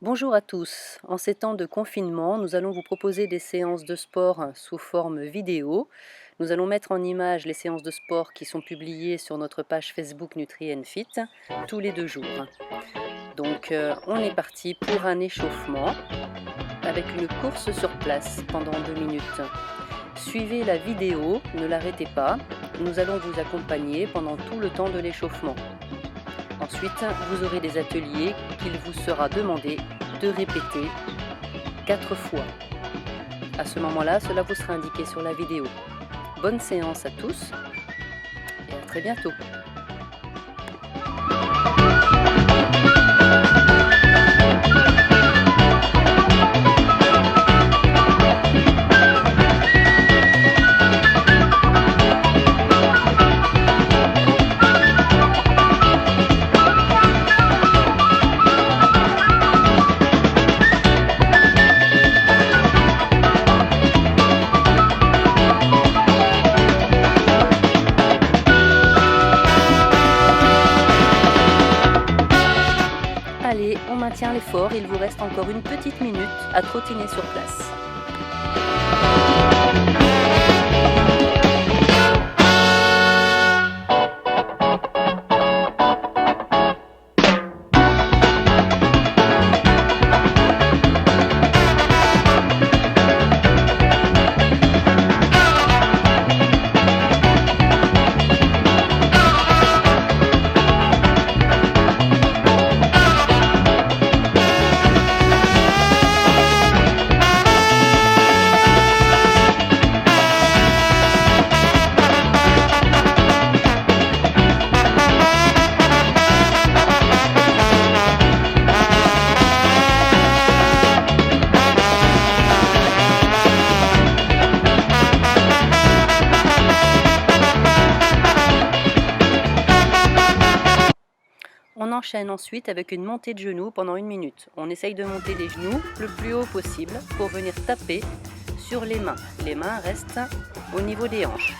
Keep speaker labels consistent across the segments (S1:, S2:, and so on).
S1: Bonjour à tous. En ces temps de confinement, nous allons vous proposer des séances de sport sous forme vidéo. Nous allons mettre en image les séances de sport qui sont publiées sur notre page Facebook Nutri&Fit tous les 2 jours. Donc on est parti pour un échauffement avec une course sur place pendant 2 minutes. Suivez la vidéo, ne l'arrêtez pas. Nous allons vous accompagner pendant tout le temps de l'échauffement. Ensuite, vous aurez des ateliers qu'il vous sera demandé de répéter 4 fois. À ce moment-là, cela vous sera indiqué sur la vidéo. Bonne séance à tous et à très bientôt. Allez, on maintient l'effort, il vous reste encore une petite minute à trottiner sur place. On enchaîne ensuite avec une montée de genoux pendant 1 minute. On essaye de monter les genoux le plus haut possible pour venir taper sur les mains. Les mains restent au niveau des hanches.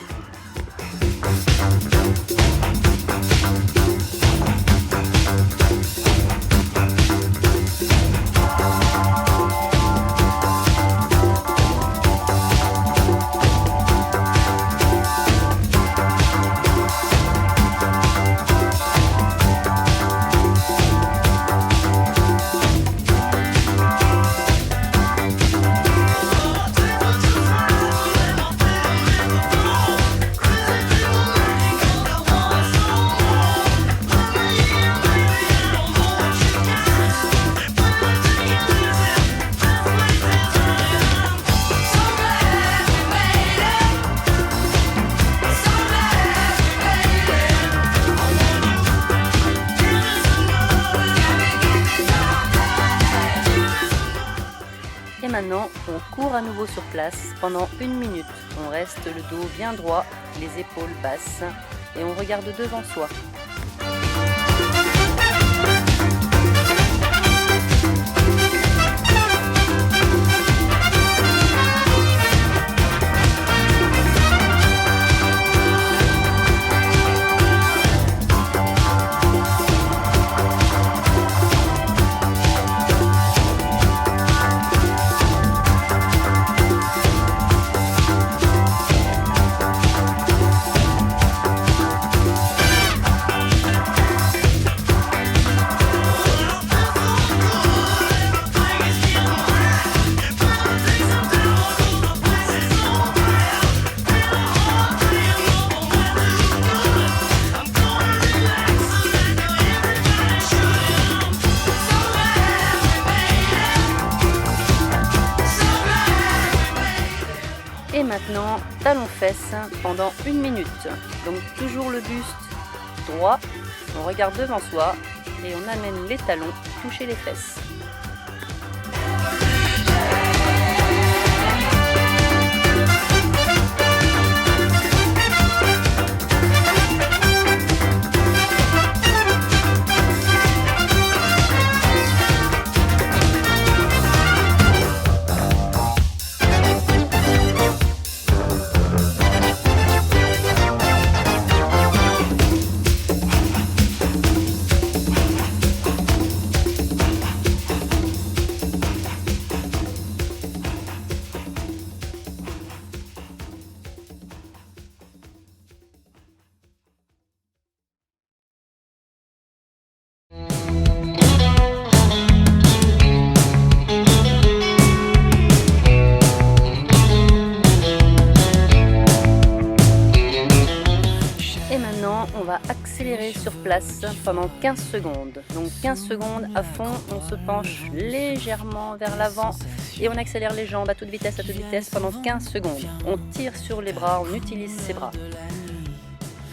S1: Et maintenant, on court à nouveau sur place pendant 1 minute. On reste le dos bien droit, les épaules basses et on regarde devant soi. Et maintenant, talons-fesses pendant 1 minute. Donc toujours le buste droit, on regarde devant soi et on amène les talons toucher les fesses. place pendant 15 secondes. Donc 15 secondes à fond, on se penche légèrement vers l'avant et on accélère les jambes à toute vitesse pendant 15 secondes. On tire sur les bras, on utilise ses bras.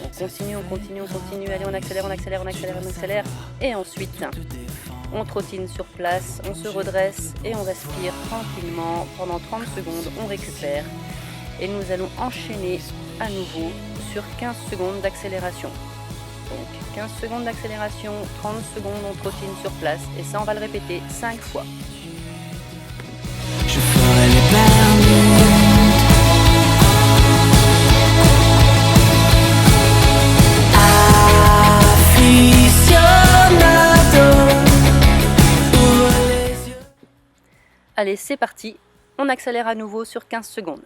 S1: On continue, allez on accélère. Et ensuite, on trottine sur place, on se redresse et on respire tranquillement pendant 30 secondes, on récupère. Et nous allons enchaîner à nouveau sur 15 secondes d'accélération. Donc 15 secondes d'accélération, 30 secondes on trottine sur place et ça on va le répéter 5 fois.
S2: Je ferai les permis.
S1: Allez, c'est parti, on accélère à nouveau sur 15 secondes.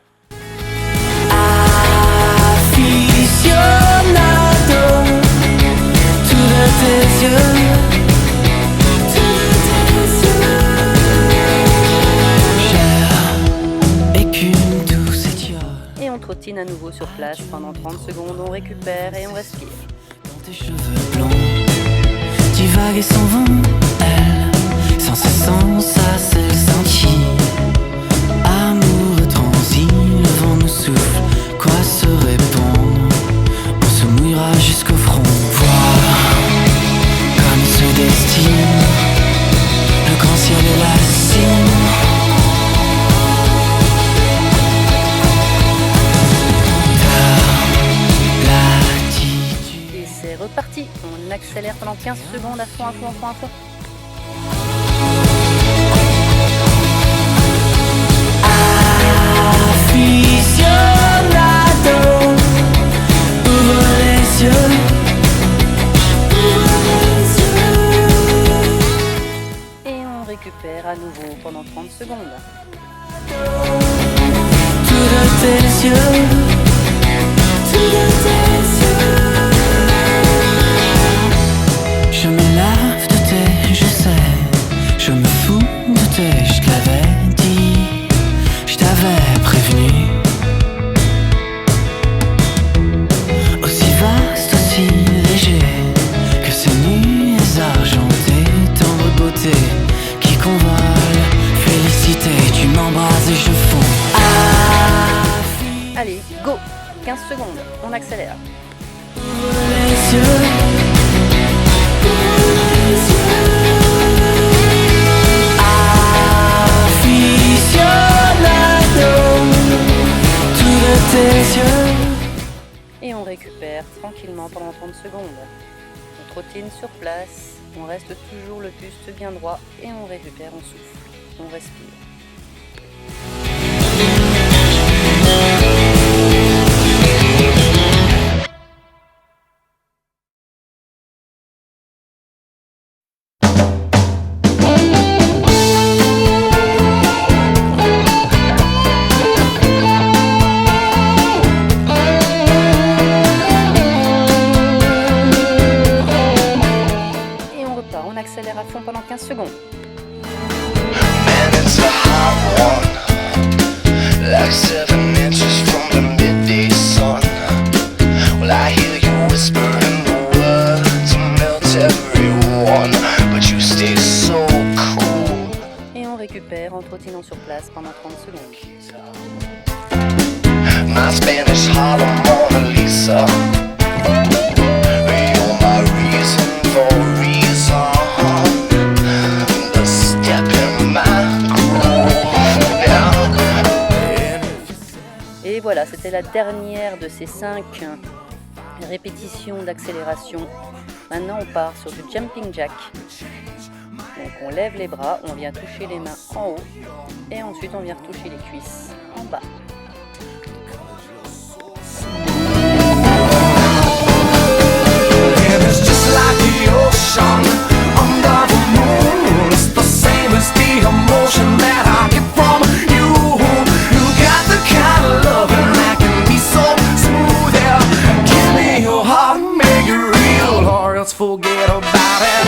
S1: Et on trottine à nouveau sur place pendant 30 secondes, on récupère et on respire.
S2: Dans tes cheveux blonds, divague et s'en vont, elle, sans cessance à celle scintille. Amour transi, le vent nous souffle, quoi se répondre, on se mouillera jusqu'au front. Voir comme se destine le grand ciel et la cime.
S1: Et c'est reparti, on accélère pendant 15 secondes à fond.
S2: Aficionado, ouvre les yeux.
S1: Et on récupère à nouveau pendant 30 secondes.
S2: Tout de tes yeux, tout de tes yeux. Je me lave de tes, je sais. Je me fous de tes, je te l'avais dit. Je t'avais prévenu. Aussi vaste, aussi léger que ces nuits argentées, tendre beauté qui convole. Félicité, tu m'embrases et je fonds.
S1: Allez, go, 15 secondes, on accélère.
S2: Ouvre les yeux.
S1: Et on récupère tranquillement pendant 30 secondes. On trottine sur place, on reste toujours le buste bien droit et on récupère, on souffle, on respire. On accélère à fond pendant 15 secondes.
S3: Man, it's a hot one, like 7 inches from the midday sun. Well, I hear you whispering the words to melt everyone, but you stay so cool.
S1: Et on récupère en trottinant sur place pendant 30 secondes.
S3: My Spanish Harlem Mona Lisa. You're my reason for reason. The step in my groove.
S1: Et voilà, c'était la dernière de ces 5 répétitions d'accélération. Maintenant, on part sur du jumping jack. Donc, on lève les bras, on vient toucher les mains en haut et ensuite on vient toucher les cuisses en bas.
S2: Forget about it.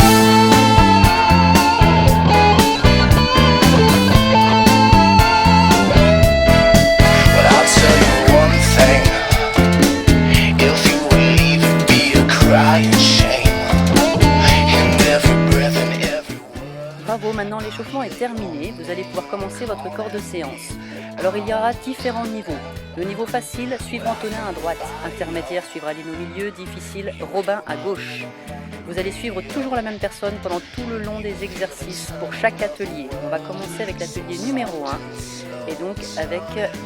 S1: nouveau, maintenant l'échauffement est terminé, vous allez pouvoir commencer votre corps de séance. Alors il y aura différents niveaux. Le niveau facile suivra Antonin à droite, intermédiaire suivra Aline au milieu, difficile Robin à gauche. Vous allez suivre toujours la même personne pendant tout le long des exercices pour chaque atelier. On va commencer avec l'atelier numéro 1 et donc avec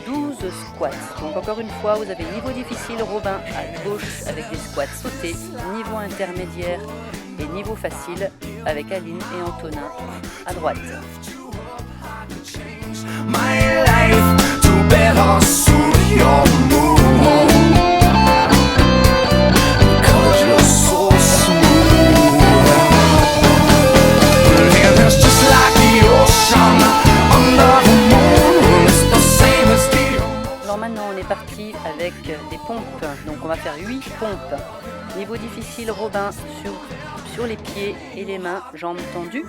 S1: 12 squats. Donc encore une fois, vous avez niveau difficile Robin à gauche avec des squats sautés, niveau intermédiaire et niveau facile avec Aline et Antonin à droite.
S3: My life to better suit your mood. 'Cause you're so smooth. Just like the ocean under the moon. It's the same as the...
S1: Alors maintenant on est parti avec des pompes. Donc on va faire 8 pompes. Niveau difficile Robin sur les pieds et les mains, jambes tendues.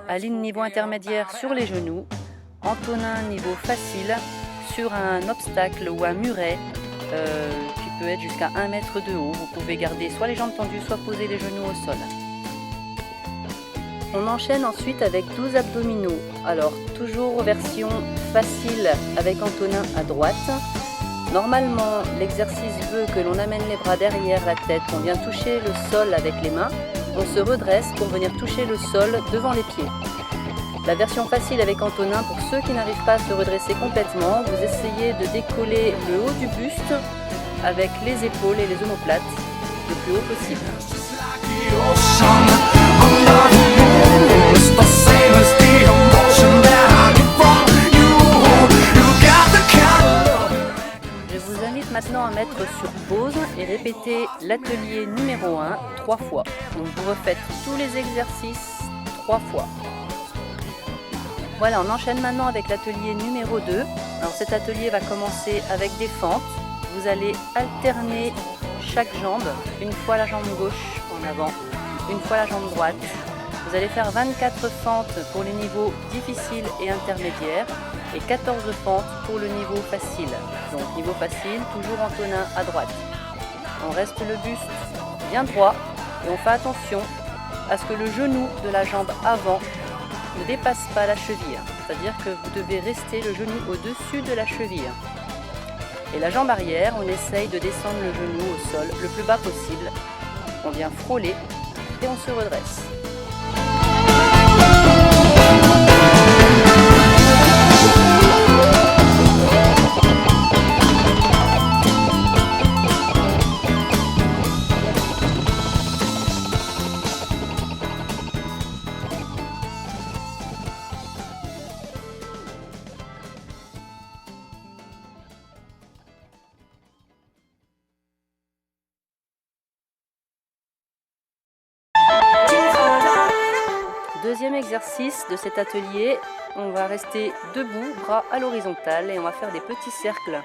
S1: Aline niveau intermédiaire sur les genoux. Antonin niveau facile sur un obstacle ou un muret qui peut être jusqu'à 1 mètre de haut. Vous pouvez garder soit les jambes tendues, soit poser les genoux au sol. On enchaîne ensuite avec 12 abdominaux. Alors toujours version facile avec Antonin à droite. Normalement l'exercice veut que l'on amène les bras derrière la tête, qu'on vient toucher le sol avec les mains. On se redresse pour venir toucher le sol devant les pieds. La version facile avec Antonin, pour ceux qui n'arrivent pas à se redresser complètement, vous essayez de décoller le haut du buste avec les épaules et les omoplates le plus haut possible. Je vous invite maintenant à mettre sur pause et répéter l'atelier numéro 1 3 fois. Donc vous refaites tous les exercices 3 fois. Voilà, on enchaîne maintenant avec l'atelier numéro 2. Alors cet atelier va commencer avec des fentes. Vous allez alterner chaque jambe, une fois la jambe gauche en avant, une fois la jambe droite. Vous allez faire 24 fentes pour les niveaux difficiles et intermédiaires et 14 fentes pour le niveau facile. Donc niveau facile, toujours Antonin à droite. On reste le buste bien droit et on fait attention à ce que le genou de la jambe avant ne dépasse pas la cheville, c'est-à-dire que vous devez rester le genou au-dessus de la cheville. Et la jambe arrière, on essaye de descendre le genou au sol le plus bas possible. On vient frôler et on se redresse. Deuxième exercice de cet atelier, on va rester debout, bras à l'horizontale et on va faire des petits cercles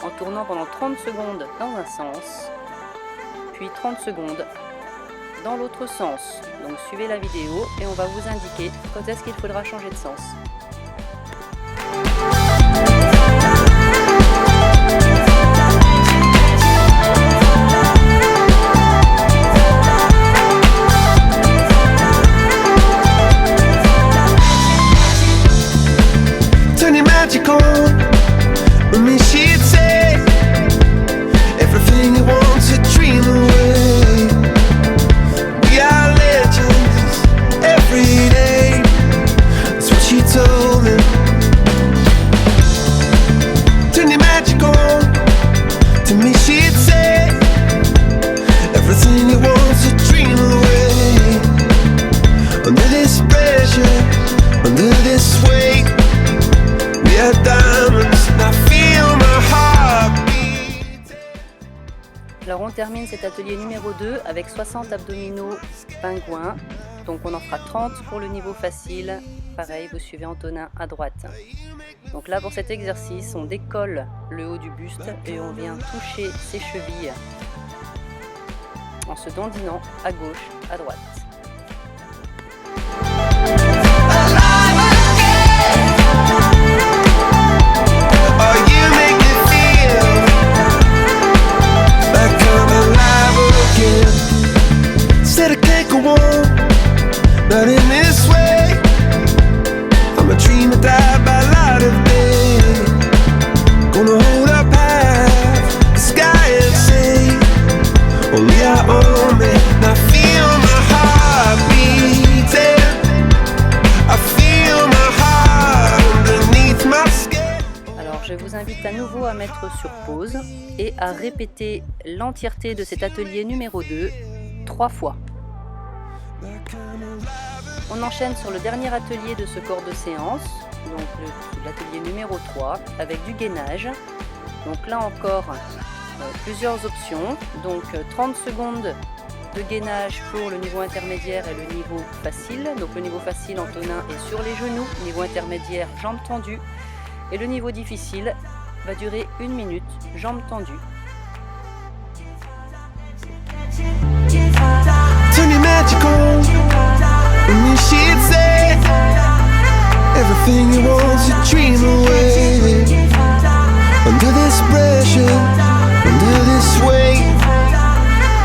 S1: en tournant pendant 30 secondes dans un sens, puis 30 secondes dans l'autre sens. Donc suivez la vidéo et on va vous indiquer quand est-ce qu'il faudra changer de sens. Alors on termine cet atelier numéro 2 avec 60 abdominaux pingouins. Donc on en fera 30 pour le niveau facile. Pareil, vous suivez Antonin à droite. Donc là pour cet exercice, on décolle le haut du buste et on vient toucher ses chevilles en se dandinant à gauche, à droite.
S3: Said I can't go on, not in this way.
S1: vous invite à nouveau à mettre sur pause et à répéter l'entièreté de cet atelier numéro 2 3 fois. On enchaîne sur le dernier atelier de ce corps de séance, donc l'atelier numéro 3 avec du gainage. Donc là encore plusieurs options, donc 30 secondes de gainage pour le niveau intermédiaire et le niveau facile. Donc le niveau facile, Antonin est sur les genoux, niveau intermédiaire, jambes tendues, et le niveau difficile va durer 1 minute, jambes tendues.
S4: Everything you want to dream away. Under this pressure, under this weight,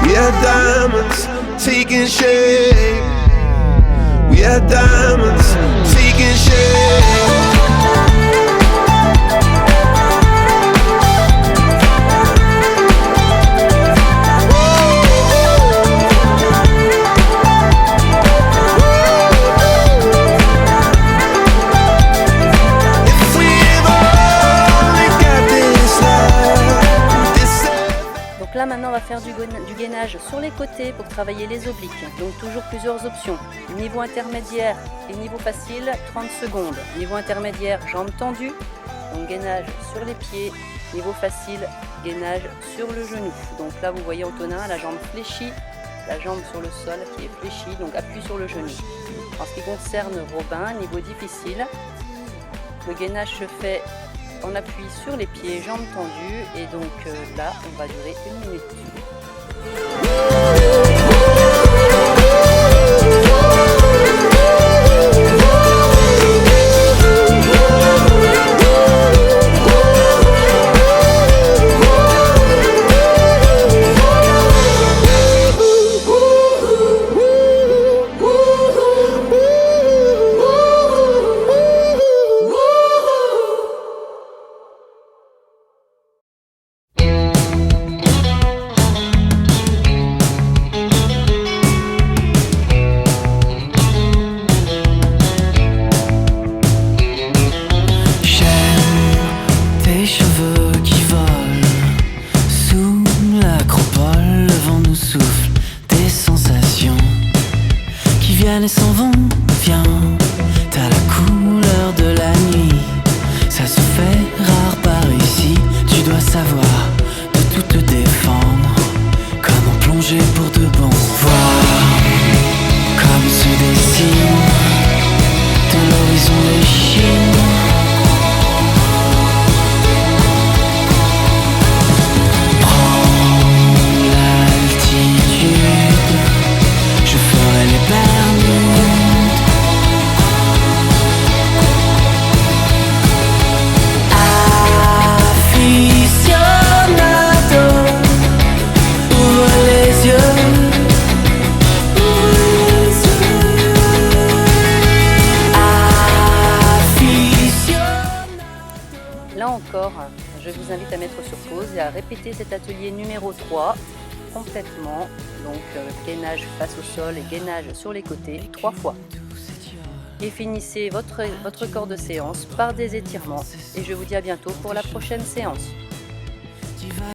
S4: we are diamonds taking shape. We are diamonds taking shape.
S1: Là maintenant on va faire du gainage sur les côtés pour travailler les obliques, donc toujours plusieurs options, niveau intermédiaire et niveau facile 30 secondes, niveau intermédiaire jambes tendues, donc gainage sur les pieds, niveau facile gainage sur le genou. Donc là vous voyez Antonin, la jambe fléchie, la jambe sur le sol qui est fléchie, donc appui sur le genou. En ce qui concerne Robin, niveau difficile, le gainage se fait on appuie sur les pieds, jambes tendues, et donc là on va durer 1 minute.
S2: Et s'en vont, viens, t'as la couleur de la nuit. Ça se fait rare par ici. Tu dois savoir de tout te défendre. Comment plonger pour de bon. Voir comme se dessine de l'horizon les chines. Prends l'altitude, je ferai les permis.
S1: Là encore, je vous invite à mettre sur pause et à répéter cet atelier numéro 3 complètement. Donc gainage face au sol et gainage sur les côtés 3 fois. Et finissez votre corps de séance par des étirements. Et je vous dis à bientôt pour la prochaine séance.